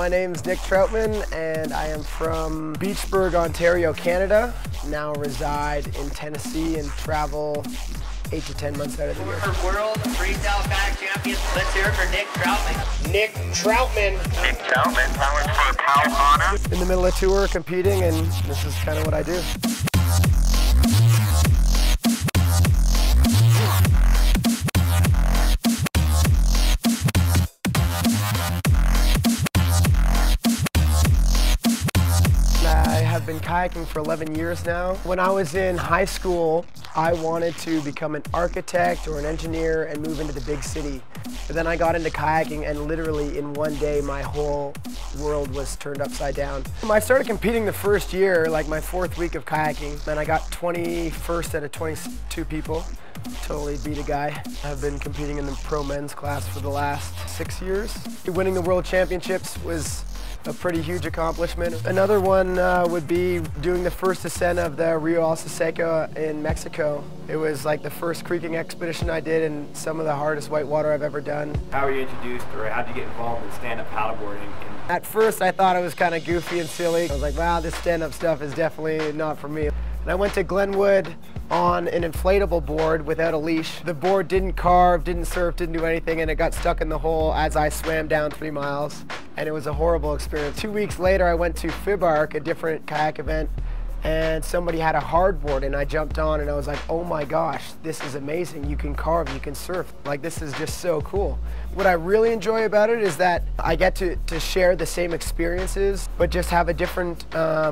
My name's Nick Troutman and I am from Beachburg, Ontario, Canada. Now reside in Tennessee and travel 8 to 10 months out of the year. World Freestyle Kayak Champion. Let's hear it for Nick Troutman. Nick Troutman. Nick Troutman, powered for Pau Hana. In the middle of tour competing, and this is kind of what I do. I've been kayaking for 11 years now. When I was in high school, I wanted to become an architect or an engineer and move into the big city. But then I got into kayaking and literally in one day my whole world was turned upside down. I started competing the first year, like my 4th week of kayaking, and I got 21st out of 22 people. Totally beat a guy. I've been competing in the pro men's class for the last 6 years. Winning the world championships was a pretty huge accomplishment. Another one would be doing the first ascent of the Rio Alsaceco in Mexico. It was like the first creeking expedition I did and some of the hardest whitewater I've ever done. How were you introduced, or how did you get involved in stand-up paddleboarding? At first I thought it was kind of goofy and silly. I was like, wow, this stand-up stuff is definitely not for me. And I went to Glenwood on an inflatable board without a leash. The board didn't carve, didn't surf, didn't do anything, and it got stuck in the hole as I swam down 3 miles. And it was a horrible experience. 2 weeks later, I went to Fibark, a different kayak event, and somebody had a hardboard, and I jumped on, and I was like, oh my gosh, this is amazing. You can carve, you can surf. Like, this is just so cool. What I really enjoy about it is that I get to share the same experiences, but just have a different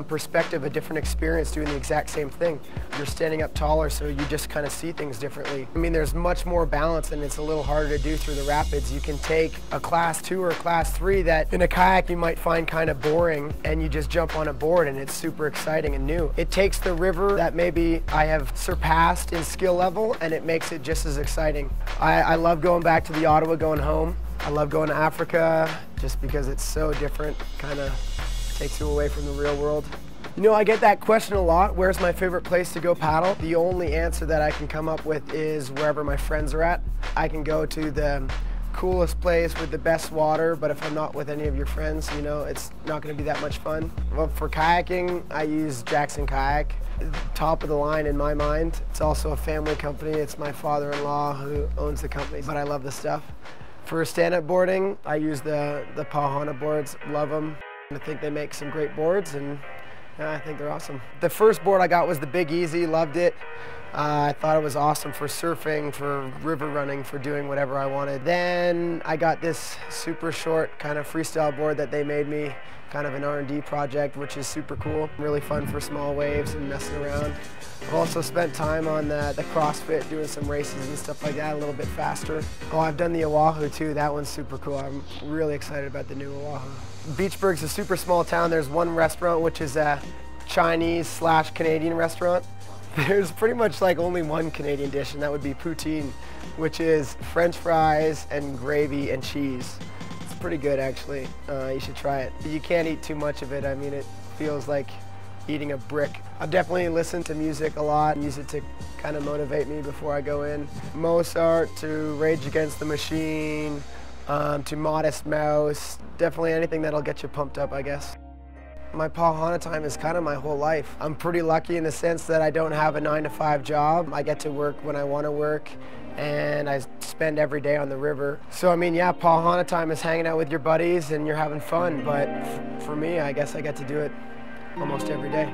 perspective, a different experience doing the exact same thing. You're standing up taller, so you just kind of see things differently. I mean, there's much more balance, and it's a little harder to do through the rapids. You can take a class 2 or class 3 that in a kayak you might find kind of boring, and you just jump on a board, and it's super exciting and new. It takes the river that maybe I have surpassed in skill level, and it makes it just as exciting. I love going back to the Ottawa, going home. I love going to Africa just because it's so different, kind of takes you away from the real world. You know, I get that question a lot, where's my favorite place to go paddle? The only answer that I can come up with is wherever my friends are at. I can go to the coolest place with the best water, but if I'm not with any of your friends, you know, it's not going to be that much fun. Well, for kayaking, I use Jackson Kayak. Top of the line in my mind. It's also a family company. It's my father-in-law who owns the company, but I love the stuff. For stand-up boarding, I use the Pau Hana boards. Love them. I think they make some great boards, and yeah, I think they're awesome. The first board I got was the Big Easy. Loved it. I thought it was awesome for surfing, for river running, for doing whatever I wanted. Then I got this super short kind of freestyle board that they made me, kind of an R&D project, which is super cool. Really fun for small waves and messing around. I've also spent time on the CrossFit, doing some races and stuff like that, a little bit faster. Oh, I've done the Oahu too. That one's super cool. I'm really excited about the new Oahu. Beachburg's a super small town. There's one restaurant, which is a Chinese/Canadian restaurant. There's pretty much like only one Canadian dish, and that would be poutine, which is French fries and gravy and cheese. It's pretty good, actually. You should try it. You can't eat too much of it. I mean, it feels like eating a brick. I definitely listen to music a lot, use it to kind of motivate me before I go in. Mozart to Rage Against the Machine, to Modest Mouse. Definitely anything that'll get you pumped up, I guess. My Pau Hana time is kind of my whole life. I'm pretty lucky in the sense that I don't have a 9-to-5 job. I get to work when I want to work, and I spend every day on the river. So I mean, yeah, Pau Hana time is hanging out with your buddies and you're having fun, but for me, I guess I get to do it almost every day.